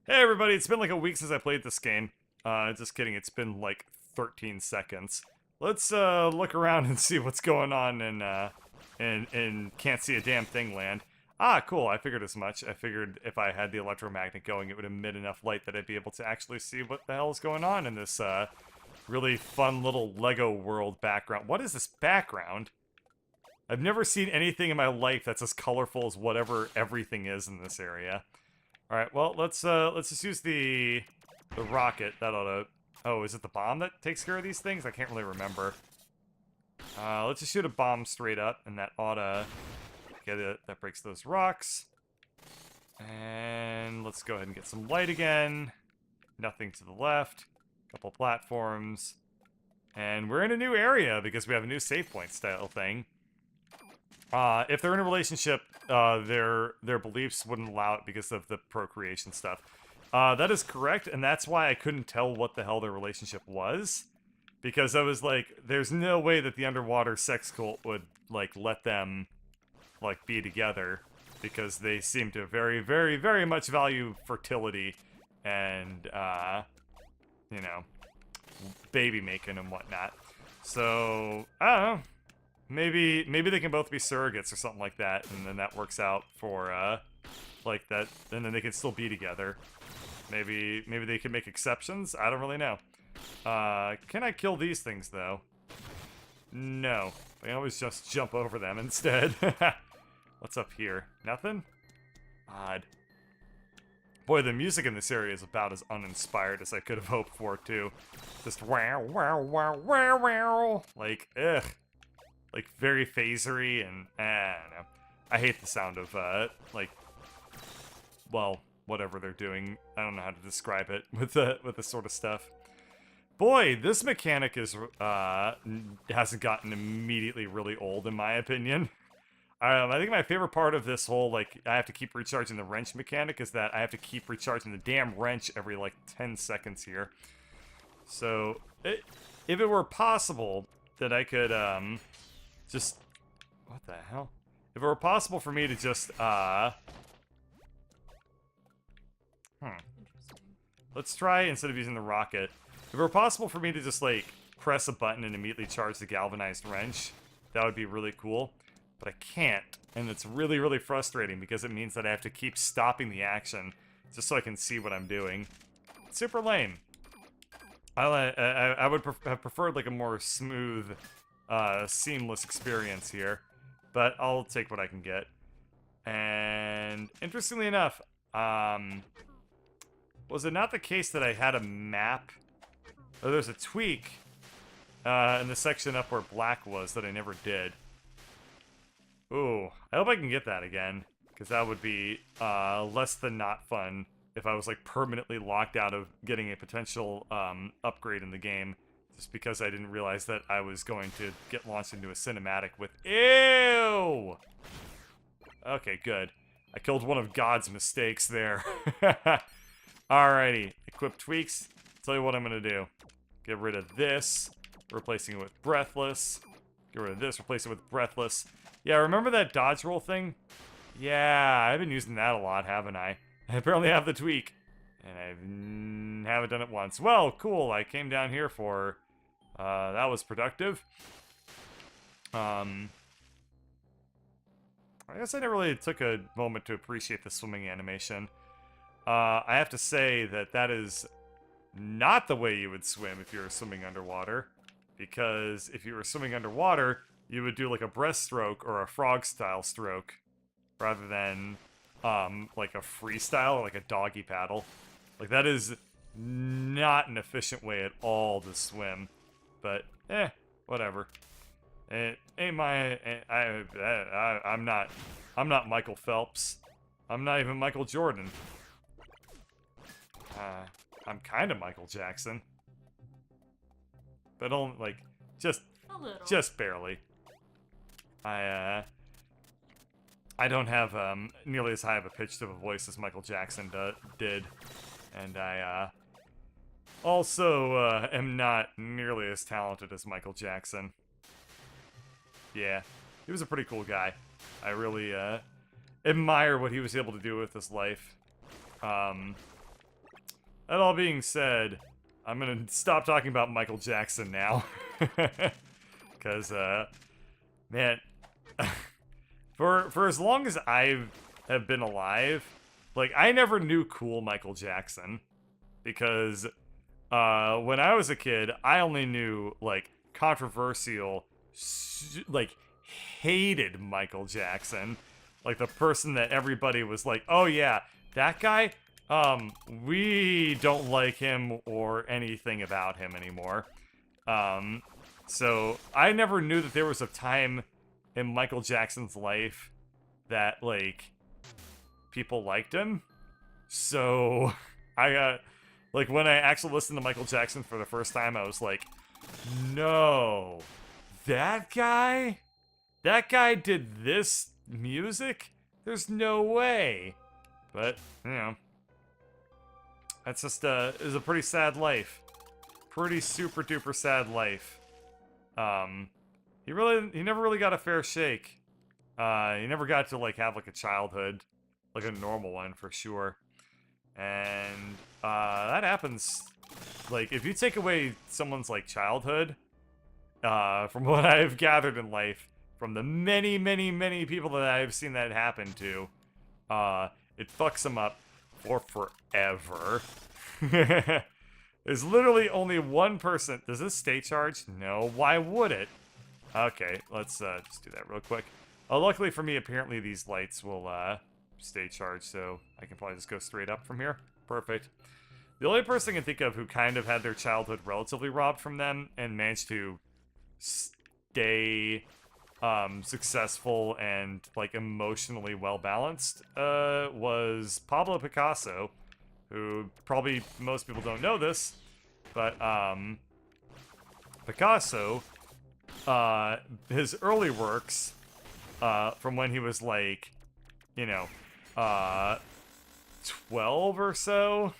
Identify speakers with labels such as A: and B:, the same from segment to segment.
A: Hey everybody, it's been like a week since I played this game. Just kidding, it's been like 13 seconds. Let's look around and see what's going on in Can't See a Damn Thing land. Ah, cool, I figured as much. I figured if I had the electromagnet going, it would emit enough light that I'd be able to actually see what the hell is going on in this really fun little Lego world background. What is this background? I've never seen anything in my life that's as colorful as whatever everything is in this area. All right, well, let's just use the rocket. That ought to... Oh, is it the bomb that takes care of these things? I can't really remember. Let's just shoot a bomb straight up, and that ought to... Okay, that breaks those rocks. And let's go ahead and get some light again. Nothing to the left. Couple platforms. And we're in a new area because we have a new save point style thing. If they're in a relationship, their beliefs wouldn't allow it because of the procreation stuff. That is correct, and that's why I couldn't tell what the hell their relationship was. Because I was like, there's no way that the underwater sex cult would, like, let them, like, be together. Because they seem to very, very, very much value fertility and, you know, baby making and whatnot. So, I don't know. Maybe they can both be surrogates or something like that, and then that works out for, like that, and then they can still be together. Maybe they can make exceptions? I don't really know. Can I kill these things, though? No. I always just jump over them instead. What's up here? Nothing? Odd. Boy, the music in this area is about as uninspired as I could have hoped for, too. Just wow, wow, wow, wow, wow. Like, ugh. Like, very phasery, and, I don't know. I hate the sound of, like, well, whatever they're doing. I don't know how to describe it with this sort of stuff. Boy, this mechanic is, hasn't gotten immediately really old, in my opinion. I think my favorite part of this whole, like, I have to keep recharging the wrench mechanic is that I have to keep recharging the damn wrench every, like, 10 seconds here. So, if it were possible that I could, just... What the hell? If it were possible for me to just, Let's try, instead of using the rocket, if it were possible for me to just, like, press a button and immediately charge the galvanized wrench, that would be really cool. But I can't, and it's really, really frustrating because it means that I have to keep stopping the action just so I can see what I'm doing. It's super lame. I would have preferred, like, a more smooth... seamless experience here, but I'll take what I can get. And interestingly enough, was it not the case that I had a map? Oh, there's a tweak in the section up where black was that I never did. Ooh, I hope I can get that again, because that would be less than not fun if I was like permanently locked out of getting a potential upgrade in the game. Just because I didn't realize that I was going to get launched into a cinematic with... Ew! Okay, good. I killed one of God's mistakes there. Alrighty. Equip tweaks. Tell you what I'm going to do. Get rid of this. Replacing it with Breathless. Get rid of this. Replace it with Breathless. Yeah, remember that dodge roll thing? Yeah, I've been using that a lot, haven't I? I apparently have the tweak. And I haven't done it once. Well, cool. I came down here for... that was productive. I guess I never really took a moment to appreciate the swimming animation. I have to say that that is not the way you would swim if you were swimming underwater. Because if you were swimming underwater, you would do like a breaststroke or a frog-style stroke. Rather than, like a freestyle or like a doggy paddle. Like, that is not an efficient way at all to swim. But, whatever. It ain't my... I'm not Michael Phelps. I'm not even Michael Jordan. I'm kind of Michael Jackson. But only, like, just barely. I don't have, nearly as high of a pitch of a voice as Michael Jackson did. And I, also, am not nearly as talented as Michael Jackson. Yeah, he was a pretty cool guy. I really, admire what he was able to do with his life. that all being said, I'm gonna stop talking about Michael Jackson now. Because, man, for as long as I have been alive, like, I never knew cool Michael Jackson. Because, when I was a kid, I only knew, like, controversial, like, hated Michael Jackson. Like, the person that everybody was like, oh yeah, that guy, we don't like him or anything about him anymore. So I never knew that there was a time in Michael Jackson's life that, like, people liked him. So I got, like, when I actually listened to Michael Jackson for the first time, I was like, no, that guy? That guy did this music? There's no way. But, you know, that's just, is a pretty sad life. Pretty super duper sad life. He never really got a fair shake. He never got to, like, have, like, a childhood. Like a normal one, for sure. And, that happens. Like, if you take away someone's, like, childhood, from what I've gathered in life, from the many, many, many people that I've seen that happen to, it fucks them up for forever. There's literally only one person. Does this stay charged? No. Why would it? Okay, let's just do that real quick. Luckily for me, apparently these lights will stay charged, so I can probably just go straight up from here. Perfect. The only person I can think of who kind of had their childhood relatively robbed from them and managed to stay successful and, like, emotionally well-balanced was Pablo Picasso, who probably most people don't know this, but Picasso, his early works, from when he was, like, you know, 12 or so,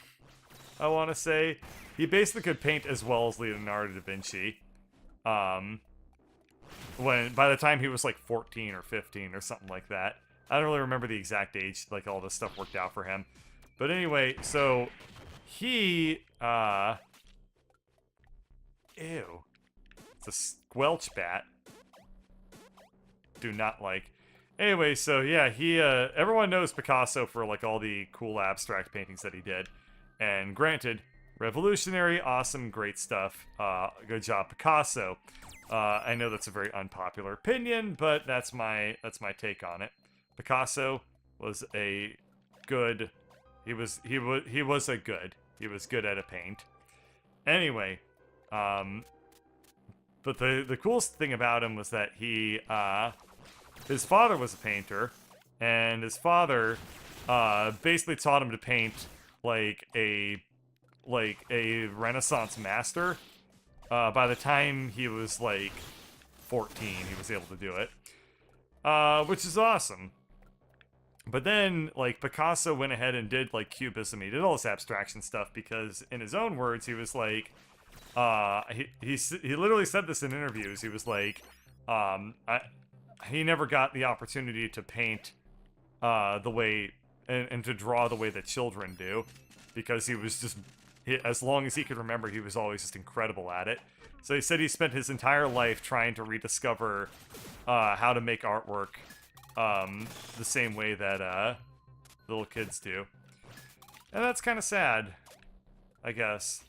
A: I want to say, he basically could paint as well as Leonardo da Vinci. By the time he was like 14 or 15 or something like that. I don't really remember the exact age, like all this stuff worked out for him. But anyway, so he, ew. It's a squelch bat. Do not like. Anyway, so yeah, he, everyone knows Picasso for, like, all the cool abstract paintings that he did. And granted, revolutionary, awesome, great stuff. Good job, Picasso. I know that's a very unpopular opinion, but that's my take on it. Picasso was a good. He was good at a paint. Anyway, but the coolest thing about him was that he his father was a painter, and his father basically taught him to paint like a Renaissance master. By the time he was, like, 14, he was able to do it. Which is awesome. But then, like, Picasso went ahead and did, like, Cubism. He did all this abstraction stuff because, in his own words, he was like, he literally said this in interviews. He was like, he never got the opportunity to paint the way, and to draw the way that children do. Because he was just, as long as he could remember, he was always just incredible at it. So he said he spent his entire life trying to rediscover how to make artwork the same way that little kids do. And that's kind of sad, I guess.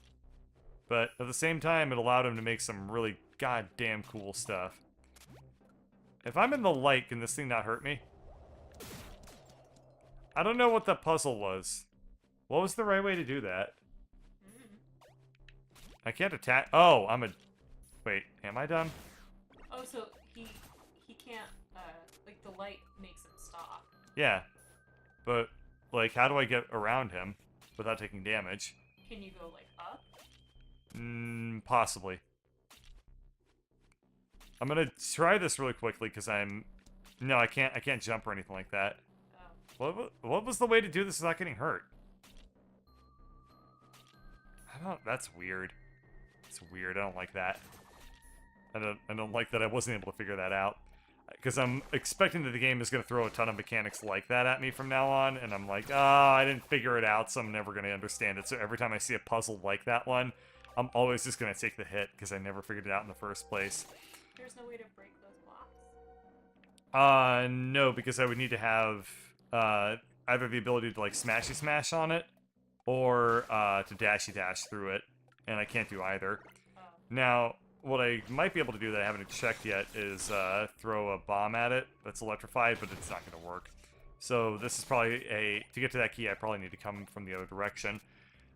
A: But at the same time, it allowed him to make some really goddamn cool stuff. If I'm in the light, can this thing not hurt me? I don't know what that puzzle was. What was the right way to do that? I can't attack. Oh, I'm a. Wait, am I done?
B: Oh, so he can't. Like the light makes him stop.
A: Yeah, but like, how do I get around him without taking damage?
B: Can you go like up?
A: Possibly. I'm gonna try this really quickly because I'm. No, I can't. I can't jump or anything like that.
B: Oh.
A: What was the way to do this without getting hurt? That's weird. It's weird. I don't like that. I don't like that I wasn't able to figure that out. Because I'm expecting that the game is going to throw a ton of mechanics like that at me from now on, and I'm like, I didn't figure it out, so I'm never going to understand it. So every time I see a puzzle like that one, I'm always just going to take the hit, because I never figured it out in the first place.
B: There's no way to break those blocks.
A: No, because I would need to have, either the ability to, like, smashy smash on it, or, to dashy dash through it, and I can't do either.
B: Oh.
A: Now, what I might be able to do that I haven't checked yet is throw a bomb at it that's electrified, but it's not going to work. So this is probably to get to that key, I probably need to come from the other direction.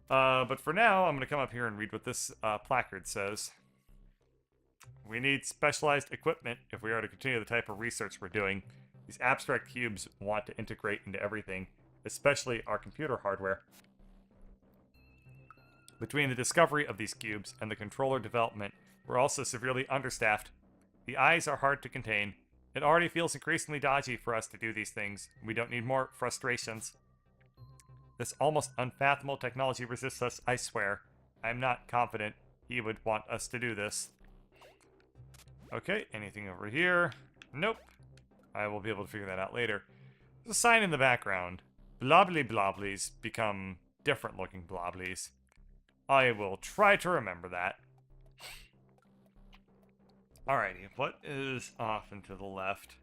A: But for now, I'm going to come up here and read what this placard says. We need specialized equipment if we are to continue the type of research we're doing. These abstract cubes want to integrate into everything, especially our computer hardware. Between the discovery of these cubes and the controller development, we're also severely understaffed. The eyes are hard to contain. It already feels increasingly dodgy for us to do these things. We don't need more frustrations. This almost unfathomable technology resists us, I swear. I'm not confident he would want us to do this. Okay, anything over here? Nope. I will be able to figure that out later. There's a sign in the background. Blobbly blobblies become different looking blobblies. I will try to remember that. Alrighty, what is off and to the left?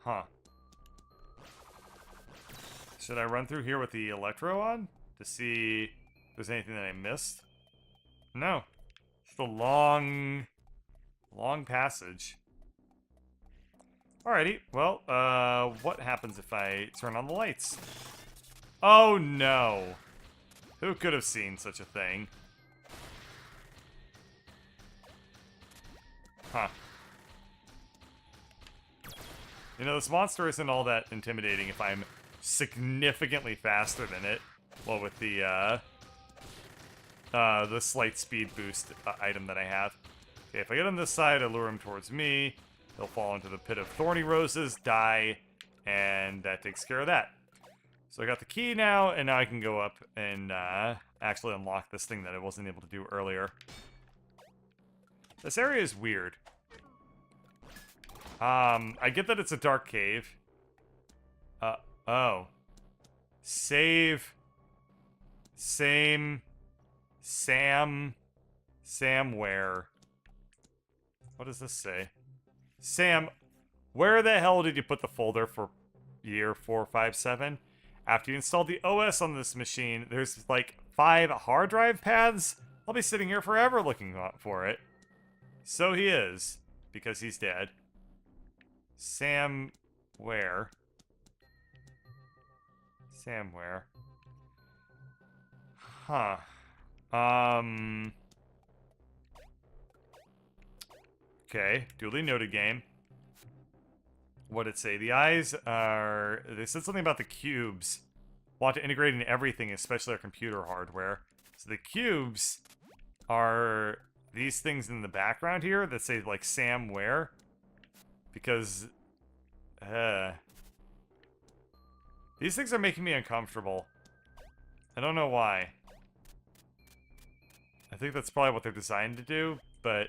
A: Huh. Should I run through here with the electro on to see if there's anything that I missed? No. It's a long passage. Alrighty, well, what happens if I turn on the lights? Oh no! Who could have seen such a thing? Huh. You know, this monster isn't all that intimidating if I'm significantly faster than it. Well, with the slight speed boost item that I have. Okay, if I get on this side, I lure him towards me. He'll fall into the pit of thorny roses, die, and that takes care of that. So I got the key now, and now I can go up and actually unlock this thing that I wasn't able to do earlier. This area is weird. I get that it's a dark cave. Oh. Save. Sam where? What does this say? Sam, where the hell did you put the folder for year 457? After you installed the OS on this machine, there's like 5 hard drive paths? I'll be sitting here forever looking for it. So he is, because he's dead. Sam where? Sam where? Huh. Okay, duly noted game. What did it say? The eyes are... They said something about the cubes. Want to integrate in everything, especially our computer hardware. So the cubes are these things in the background here that say, like, Sam where? Because... These things are making me uncomfortable. I don't know why. I think that's probably what they're designed to do, but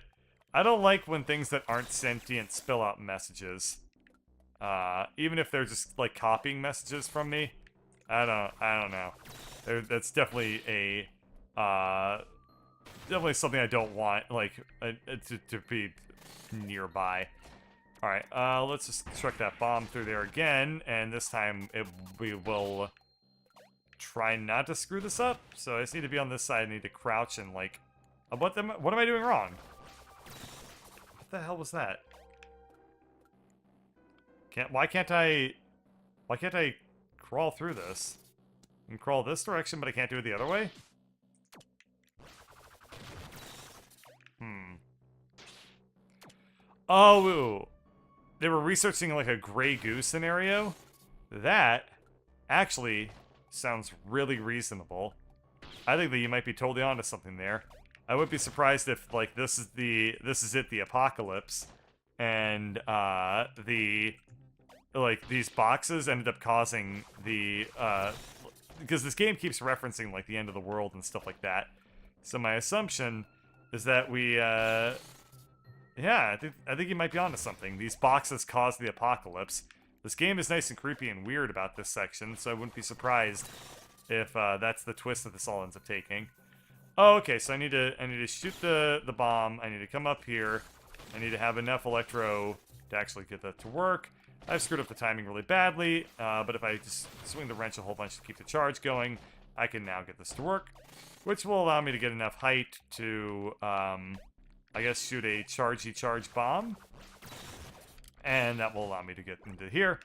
A: I don't like when things that aren't sentient spill out messages. Even if they're just, like, copying messages from me. I don't know. That's definitely a, definitely something I don't want, like, to be nearby. Alright, let's just chuck that bomb through there again, and this time we will try not to screw this up. So I just need to be on this side, I need to crouch and, like... What am I doing wrong? What the hell was that? Why can't I crawl through this? I can crawl this direction, but I can't do it the other way? Oh, they were researching like a Grey Goo scenario? That actually sounds really reasonable. I think that you might be totally onto something there. I wouldn't be surprised if, like, this is it, the apocalypse, and these boxes ended up causing the because this game keeps referencing like the end of the world and stuff like that. So my assumption is that we Yeah, I think you might be onto something. These boxes caused the apocalypse. This game is nice and creepy and weird about this section, so I wouldn't be surprised if that's the twist that this all ends up taking. Oh, okay, so I need to shoot the bomb. I need to come up here. I need to have enough electro to actually get that to work. I've screwed up the timing really badly, but if I just swing the wrench a whole bunch to keep the charge going, I can now get this to work, which will allow me to get enough height to, I guess, shoot a charge bomb, and that will allow me to get into here.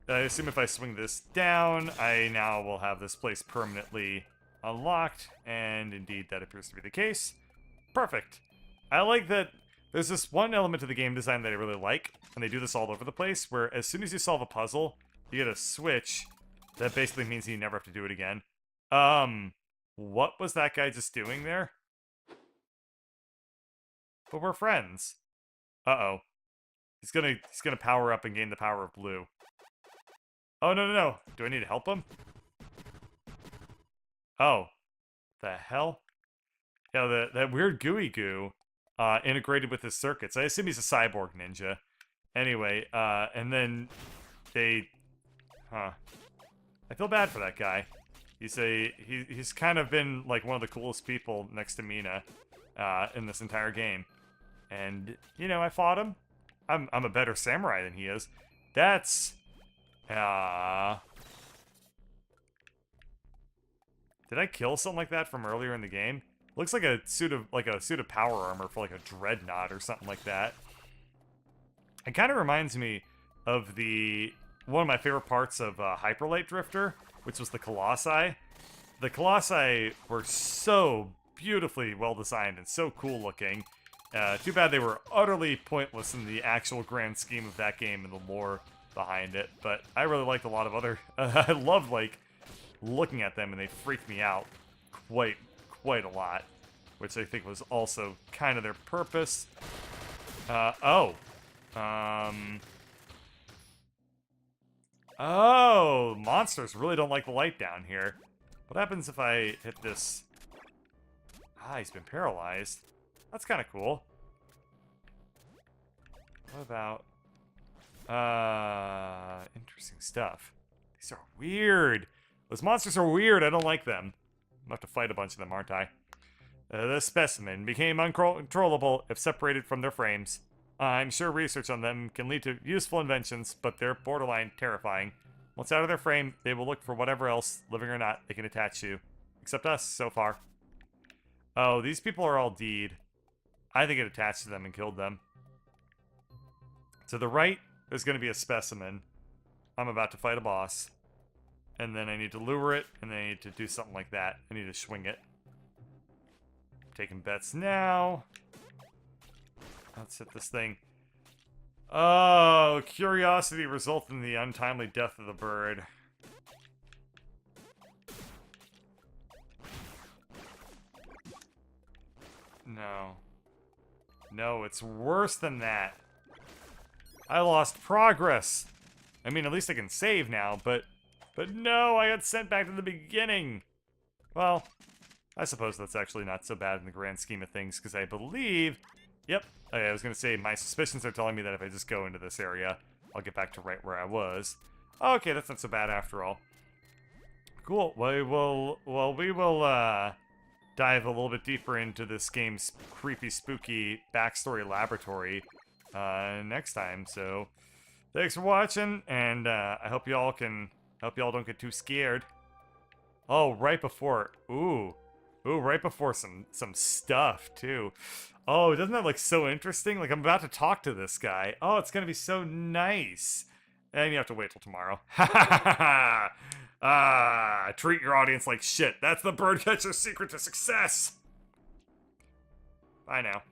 A: I assume if I swing this down, I now will have this place permanently unlocked, and indeed that appears to be the case. Perfect. I like that there's this one element of the game design that I really like, and they do this all over the place, where as soon as you solve a puzzle, you get a switch that basically means you never have to do it again. What was that guy just doing there? But we're friends. Uh-oh. He's gonna power up and gain the power of blue. Oh, no. Do I need to help him? Oh. The hell? Yeah, that weird gooey goo integrated with his circuits. I assume he's a cyborg ninja. Anyway, and then they... Huh. I feel bad for that guy. He's kind of been like one of the coolest people next to Mina in this entire game. And, you know, I fought him. I'm a better samurai than he is. That's... Did I kill something like that from earlier in the game? Looks like a suit of power armor for like a dreadnought or something like that. It kind of reminds me of one of my favorite parts of Hyperlight Drifter, which was the Colossi. The Colossi were so beautifully well designed and so cool looking. Too bad they were utterly pointless in the actual grand scheme of that game and the lore behind it. But I really liked a lot of other... I loved, like, looking at them, and they freaked me out quite a lot. Which I think was also kind of their purpose. Oh, monsters really don't like the light down here. What happens if I hit this? Ah, he's been paralyzed. That's kind of cool. What about... interesting stuff. These are weird. Those monsters are weird. I don't like them. I'm gonna have to fight a bunch of them, aren't I? The specimen became uncontrollable if separated from their frames. I'm sure research on them can lead to useful inventions, but they're borderline terrifying. Once out of their frame, they will look for whatever else, living or not, they can attach to. Except us, so far. Oh, these people are all deed. I think it attached to them and killed them. To the right, there's going to be a specimen. I'm about to fight a boss. And then I need to lure it, and then I need to do something like that. I need to swing it. Taking bets now. Let's hit this thing. Oh, curiosity resulted in the untimely death of the bird. No. No, it's worse than that. I lost progress. I mean, at least I can save now, but no, I got sent back to the beginning. Well, I suppose that's actually not so bad in the grand scheme of things, because I believe... Yep, okay, I was going to say, my suspicions are telling me that if I just go into this area, I'll get back to right where I was. Okay, that's not so bad after all. Cool, we will dive a little bit deeper into this game's creepy, spooky backstory laboratory next time, so... Thanks for watching, and I hope y'all don't get too scared. Oh, right before... Ooh, right before some stuff, too. Oh, doesn't that look so interesting? Like, I'm about to talk to this guy. Oh, it's gonna be so nice. And you have to wait till tomorrow. Ha ha ha ha! Treat your audience like shit. That's the birdcatcher's secret to success! Bye now.